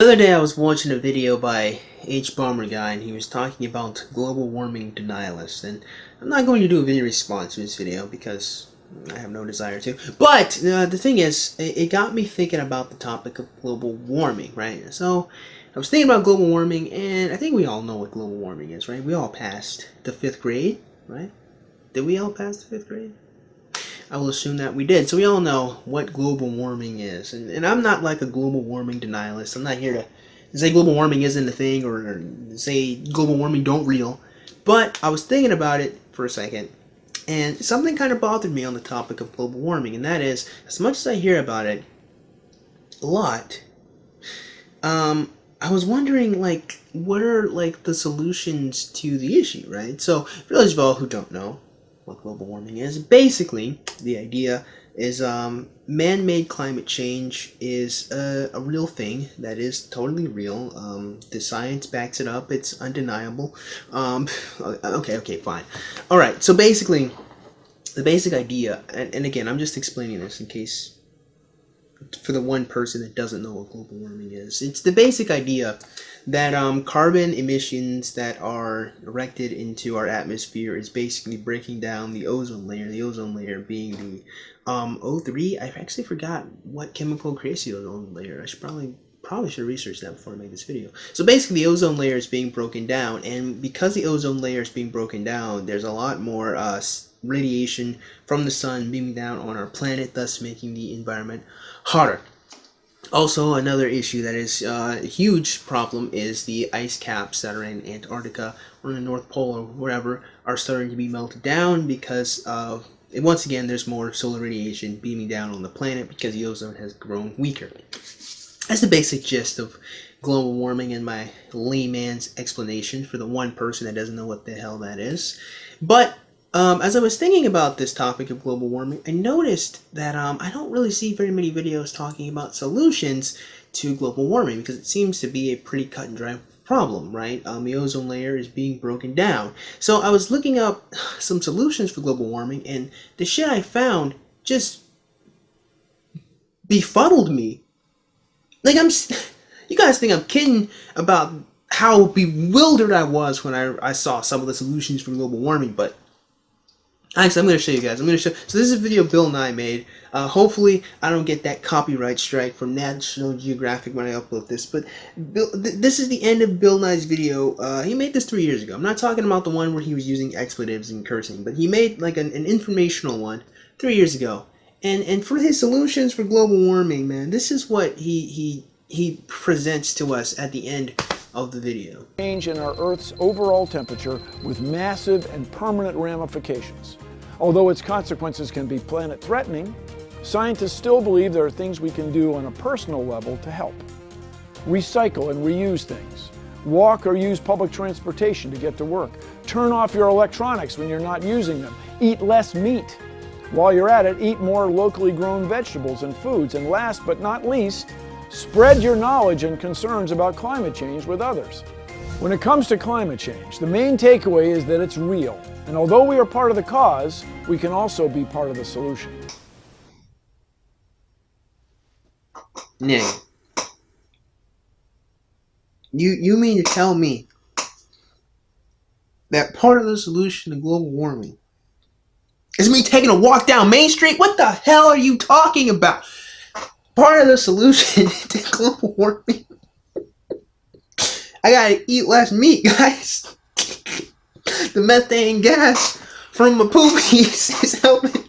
The other day I was watching a video by H Bomber Guy, and he was talking about global warming denialists, and I'm not going to do a video response to this video because I have no desire to. But the thing is, it got me thinking about the topic of global warming, right? So I was thinking about global warming, and I think we all know what global warming is, right? We all passed the 5th grade, right? Did we all pass the 5th grade? I will assume that we did. So we all know what global warming is. And I'm not like a global warming denialist. I'm not here to say global warming isn't a thing or say global warming don't real. But I was thinking about it for a second, and something kind of bothered me on the topic of global warming, and that is, as much as I hear about it a lot, I was wondering, like, what are, like, the solutions to the issue, right? So, for those of you all who don't know what global warming is, basically, the idea is man-made climate change is a real thing that is totally real. The science backs it up. It's undeniable. Okay, fine. All right, so basically, the basic idea, and again, I'm just explaining this in case for the one person that doesn't know what global warming is. It's the basic idea that carbon emissions that are erected into our atmosphere is basically breaking down the ozone layer being the O3. I actually forgot what chemical creates the ozone layer. I should probably should research that before I make this video. So basically the ozone layer is being broken down, and because the ozone layer is being broken down, there's a lot more radiation from the sun beaming down on our planet, thus making the environment hotter. Also, another issue that is a huge problem is the ice caps that are in Antarctica or in the North Pole or wherever are starting to be melted down because of, once again, there's more solar radiation beaming down on the planet because the ozone has grown weaker. That's the basic gist of global warming in my layman's explanation for the one person that doesn't know what the hell that is. But as I was thinking about this topic of global warming, I noticed that I don't really see very many videos talking about solutions to global warming because it seems to be a pretty cut and dry problem, right? The ozone layer is being broken down. So I was looking up some solutions for global warming, and the shit I found just befuddled me. Like, you guys think I'm kidding about how bewildered I was when I saw some of the solutions for global warming, but actually, I'm going to show you guys. So this is a video Bill and I made. Hopefully, I don't get that copyright strike from National Geographic when I upload this. But this is the end of Bill Nye's video. He made this 3 years ago. I'm not talking about the one where he was using expletives and cursing, but he made like an informational one 3 years ago. And for his solutions for global warming, man, this is what he presents to us at the end of the video. Change in our Earth's overall temperature with massive and permanent ramifications. Although its consequences can be planet-threatening, scientists still believe there are things we can do on a personal level to help. Recycle and reuse things. Walk or use public transportation to get to work. Turn off your electronics when you're not using them. Eat less meat. While you're at it, eat more locally grown vegetables and foods. And last but not least, spread your knowledge and concerns about climate change with others. When it comes to climate change, the main takeaway is that it's real. And although we are part of the cause, we can also be part of the solution. Nick, you mean to tell me that part of the solution to global warming is me taking a walk down Main Street? What the hell are you talking about? Part of the solution to global warming, I gotta eat less meat, guys. The methane gas from my poopies is helping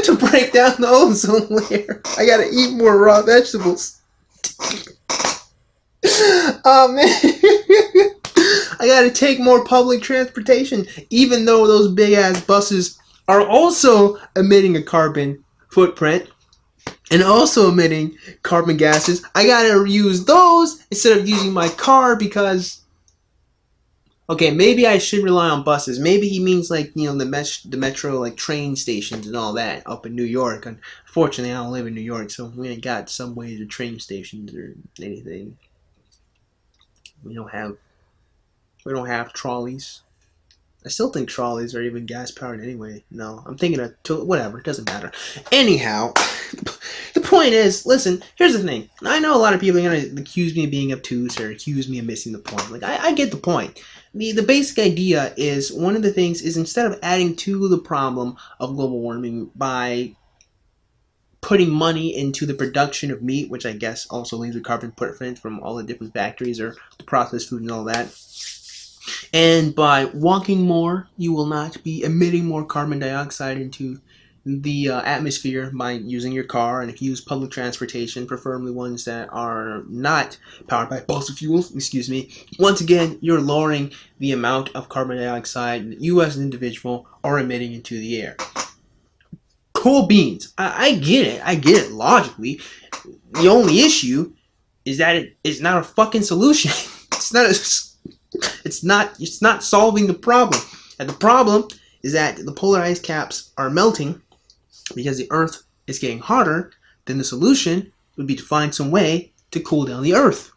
to break down the ozone layer. I gotta eat more raw vegetables. Oh man. I gotta take more public transportation, even though those big ass buses are also emitting a carbon footprint and also emitting carbon gases. I gotta use those instead of using my car because, okay, maybe I should rely on buses. Maybe he means, like, you know, the metro, like, train stations and all that up in New York. Unfortunately, I don't live in New York, so we ain't got subways or train stations or anything. We don't have trolleys. I still think trolleys are even gas powered anyway. No, I'm thinking of whatever. It doesn't matter. Anyhow, The point is, listen, here's the thing. I know a lot of people are going to accuse me of being obtuse or accuse me of missing the point. Like, I get the point. The basic idea is, one of the things is, instead of adding to the problem of global warming by putting money into the production of meat, which I guess also leaves a carbon footprint from all the different factories or the processed food and all that, and by walking more, you will not be emitting more carbon dioxide into the atmosphere by using your car. And if you use public transportation, preferably ones that are not powered by fossil fuels, once again, you're lowering the amount of carbon dioxide that you as an individual are emitting into the air. Cool beans. I get it logically. The only issue is that it's not a fucking solution. It's not solving the problem. And the problem is that the polar ice caps are melting because the Earth is getting hotter. Then the solution would be to find some way to cool down the Earth.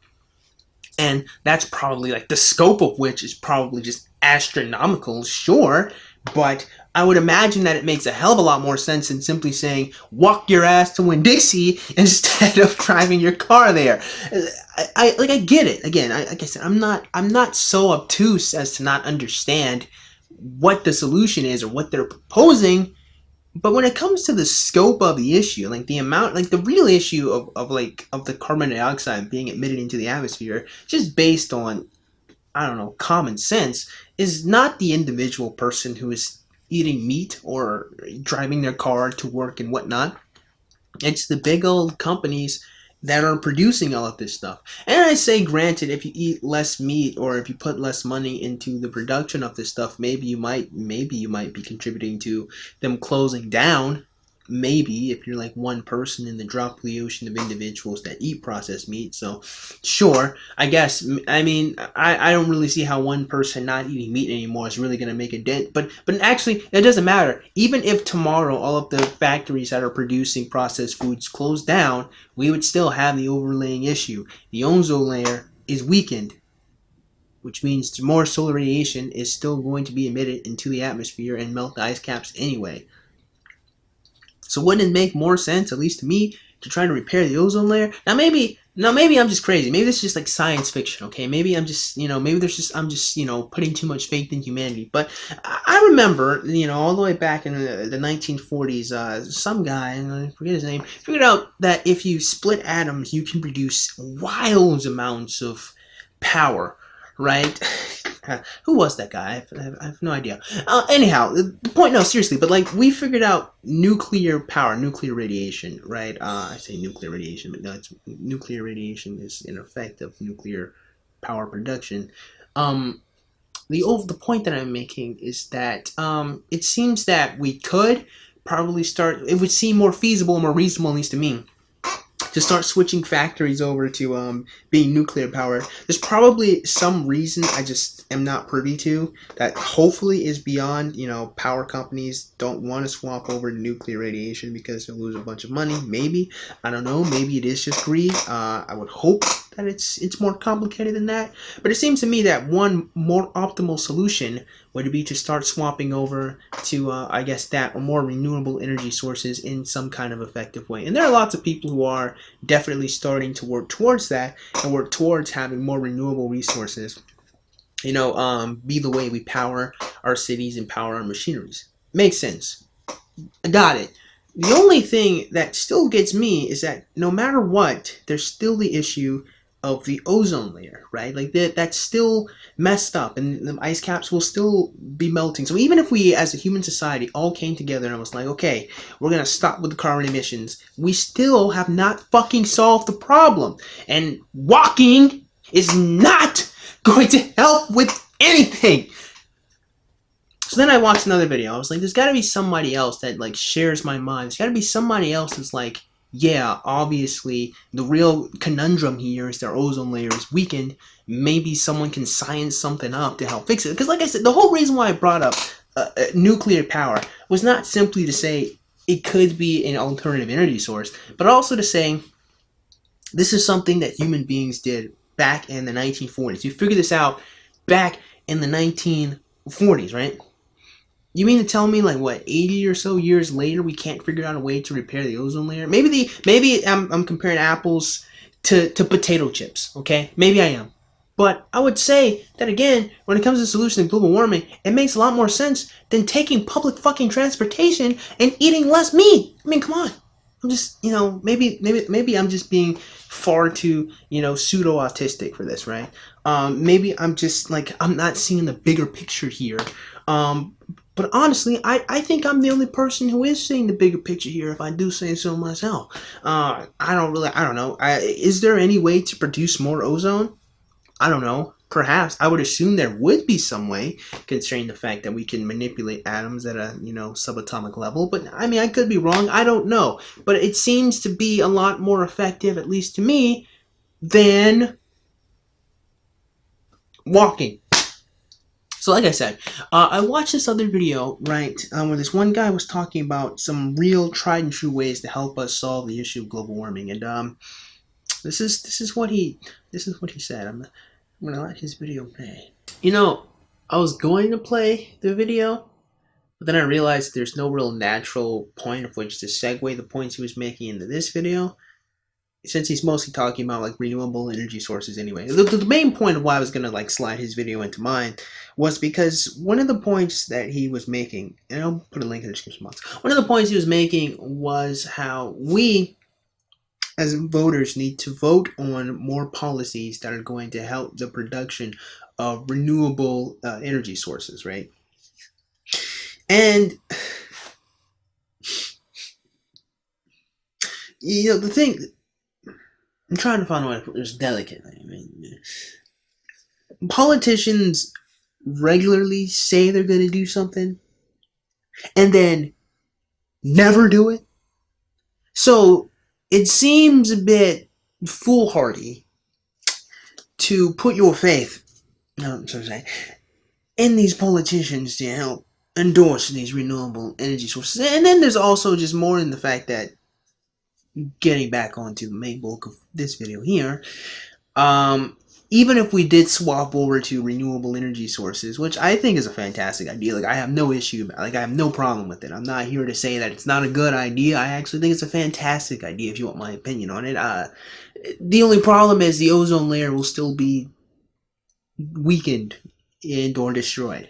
And that's probably, like, the scope of which is probably just astronomical, sure, but I would imagine that it makes a hell of a lot more sense than simply saying, walk your ass to Winn-Dixie instead of driving your car there. I get it. Again, like I said, I'm not so obtuse as to not understand what the solution is or what they're proposing. But when it comes to the scope of the issue, like the amount, like the real issue of the carbon dioxide being emitted into the atmosphere, just based on, I don't know, common sense, is not the individual person who is eating meat or driving their car to work and whatnot. It's the big old companies that are producing all of this stuff. And I say, granted, if you eat less meat or if you put less money into the production of this stuff, maybe you might be contributing to them closing down. Maybe, if you're like one person in the drop of the ocean of individuals that eat processed meat. So, sure, I guess. I mean, I don't really see how one person not eating meat anymore is really going to make a dent. But actually, it doesn't matter. Even if tomorrow all of the factories that are producing processed foods close down, we would still have the overlaying issue. The ozone layer is weakened, which means more solar radiation is still going to be emitted into the atmosphere and melt the ice caps anyway. So wouldn't it make more sense, at least to me, to try to repair the ozone layer? Now maybe I'm just crazy. Maybe this is just like science fiction, okay? Maybe I'm just, I'm just putting too much faith in humanity. But I remember, all the way back in the 1940s, some guy, I forget his name, figured out that if you split atoms, you can produce wild amounts of power, right? Who was that guy? I have no idea. Anyhow, the point, no, seriously, but like, we figured out nuclear power, nuclear radiation, right? I say nuclear radiation, but no, it's nuclear radiation is an effect of nuclear power production. The point that I'm making is that it seems that we could probably start, it would seem more feasible, more reasonable, at least to me, to start switching factories over to being nuclear powered. There's probably some reason I just am not privy to that hopefully is beyond, power companies don't want to swap over to nuclear radiation because they'll lose a bunch of money. Maybe. I don't know. Maybe it is just greed. I would hope that it's more complicated than that. But it seems to me that one more optimal solution would be to start swapping over to, I guess, that or more renewable energy sources in some kind of effective way. And there are lots of people who are definitely starting to work towards that and work towards having more renewable resources, be the way we power our cities and power our machineries. Makes sense. I got it. The only thing that still gets me is that no matter what, there's still the issue of the ozone layer, right? Like that's still messed up and the ice caps will still be melting. So even if we as a human society all came together and was like, okay, we're going to stop with the carbon emissions, we still have not fucking solved the problem. And walking is not going to help with anything. So then I watched another video. I was like, there's got to be somebody else that like shares my mind. There's got to be somebody else that's like, yeah, obviously, the real conundrum here is their ozone layer is weakened. Maybe someone can science something up to help fix it. Because like I said, the whole reason why I brought up nuclear power was not simply to say it could be an alternative energy source, but also to say this is something that human beings did back in the 1940s. You figure this out back in the 1940s, right? You mean to tell me, like, what, 80 or so years later, we can't figure out a way to repair the ozone layer? Maybe I'm comparing apples to potato chips, okay? Maybe I am. But I would say that, again, when it comes to the solution to global warming, it makes a lot more sense than taking public fucking transportation and eating less meat. I mean, come on. I'm just, maybe I'm just being far too, pseudo-autistic for this, right? Maybe I'm just, like, I'm not seeing the bigger picture here. But honestly, I think I'm the only person who is seeing the bigger picture here, if I do say so myself. I don't know. Is there any way to produce more ozone? I don't know. Perhaps. I would assume there would be some way, considering the fact that we can manipulate atoms at a, subatomic level. But, I mean, I could be wrong. I don't know. But it seems to be a lot more effective, at least to me, than walking. So like I said, I watched this other video, right, where this one guy was talking about some real tried and true ways to help us solve the issue of global warming, and this is what he said. I'm gonna let his video play. I was going to play the video, but then I realized there's no real natural point of which to segue the points he was making into this video, since he's mostly talking about like renewable energy sources anyway. The main point of why I was gonna like slide his video into mine was because one of the points that he was making, and I'll put a link in the description box, one of the points he was making was how we as voters need to vote on more policies that are going to help the production of renewable energy sources, right? And the thing, I'm trying to find a way to put this delicately. I mean, politicians regularly say they're going to do something and then never do it. So it seems a bit foolhardy to put your faith, in these politicians to help endorse these renewable energy sources. And then there's also just more in the fact that, getting back onto the main bulk of this video here, even if we did swap over to renewable energy sources, which I think is a fantastic idea, like I have no issue, like I have no problem with it. I'm not here to say that it's not a good idea. I actually think it's a fantastic idea if you want my opinion on it. The only problem is the ozone layer will still be weakened and or destroyed.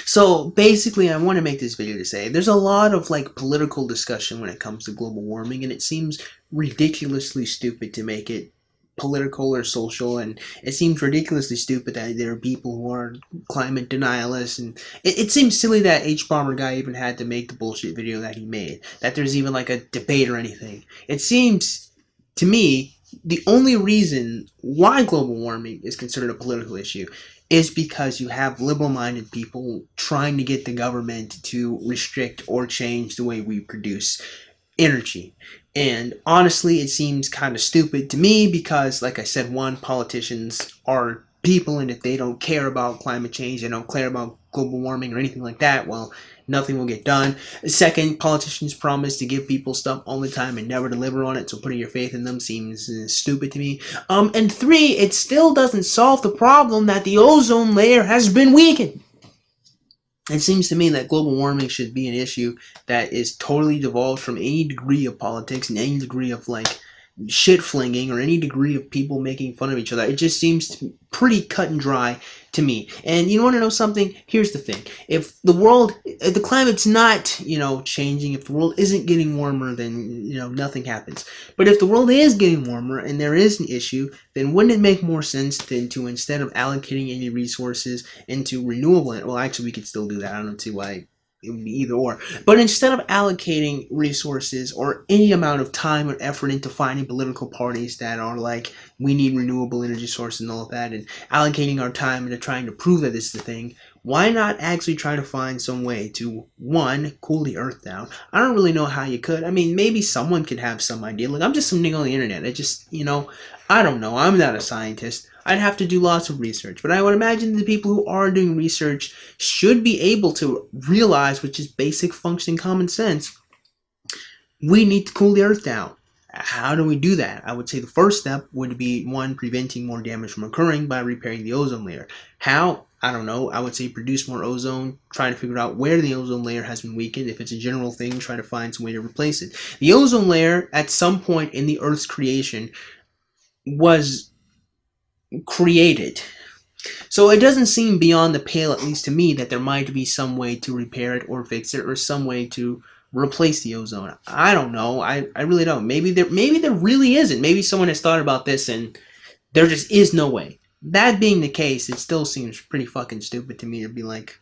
So basically, I want to make this video to say there's a lot of like political discussion when it comes to global warming, and it seems ridiculously stupid to make it political or social, and it seems ridiculously stupid that there are people who are climate denialists, and it seems silly that H-Bomber guy even had to make the bullshit video that he made, that there's even like a debate or anything. It seems to me the only reason why global warming is considered a political issue is because you have liberal-minded people trying to get the government to restrict or change the way we produce energy. And honestly, it seems kind of stupid to me because, like I said, one, politicians are people, and if they don't care about climate change, they don't care about global warming or anything like that, well, nothing will get done. Second, politicians promise to give people stuff all the time and never deliver on it, so putting your faith in them seems stupid to me. And three, it still doesn't solve the problem that the ozone layer has been weakened. It seems to me that global warming should be an issue that is totally devolved from any degree of politics and any degree of like shit flinging or any degree of people making fun of each other. It just seems pretty cut and dry to me. And you want to know something? Here's the thing. If the climate's not, changing, if the world isn't getting warmer, then, nothing happens. But if the world is getting warmer and there is an issue, then wouldn't it make more sense than to, instead of allocating any resources into renewable, well, actually, we could still do that. I don't see why it would be either or. But instead of allocating resources or any amount of time or effort into finding political parties that are like, we need renewable energy sources and all of that, and allocating our time into trying to prove that this is the thing, why not actually try to find some way to, one, cool the earth down? I don't really know how you could. I mean, maybe someone could have some idea. Like, I'm just some nigga on the internet. I just, I don't know. I'm not a scientist. I'd have to do lots of research, but I would imagine the people who are doing research should be able to realize, which is basic functioning common sense, we need to cool the earth down. How do we do that? I would say the first step would be, one, preventing more damage from occurring by repairing the ozone layer. How? I don't know, I would say produce more ozone, try to figure out where the ozone layer has been weakened. If it's a general thing, try to find some way to replace it. The ozone layer, at some point in the Earth's creation, was created. So it doesn't seem beyond the pale, at least to me, that there might be some way to repair it or fix it or some way to replace the ozone. I don't know. I really don't. Maybe there really isn't. Maybe someone has thought about this and there just is no way. That being the case, it still seems pretty fucking stupid to me to be like,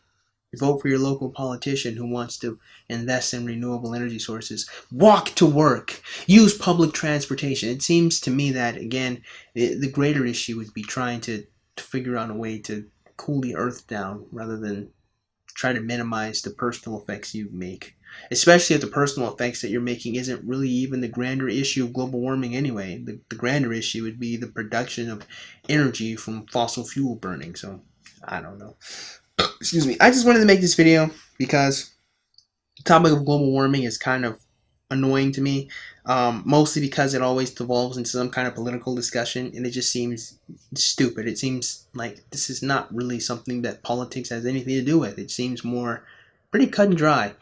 vote for your local politician who wants to invest in renewable energy sources. Walk to work. Use public transportation. It seems to me that, again, the greater issue would be trying to figure out a way to cool the earth down rather than try to minimize the personal effects you make. Especially if the personal effects that you're making isn't really even the grander issue of global warming anyway. The grander issue would be the production of energy from fossil fuel burning. So, I don't know. Excuse me. I just wanted to make this video because the topic of global warming is kind of annoying to me. Mostly because it always devolves into some kind of political discussion, and it just seems stupid. It seems like this is not really something that politics has anything to do with. It seems more pretty cut and dry.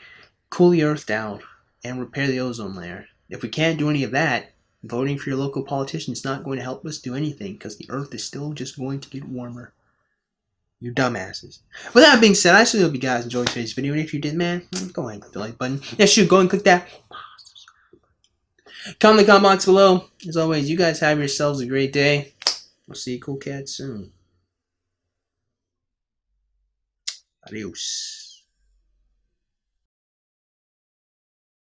Cool the earth down and repair the ozone layer. If we can't do any of that, voting for your local politician is not going to help us do anything because the earth is still just going to get warmer. You dumbasses. With that being said, I still hope you guys enjoyed today's video, and if you did, man, go ahead and click the like button. Yeah, shoot, go and click that. Comment in the comment box below. As always, you guys have yourselves a great day. We'll see you cool cats soon. Adios.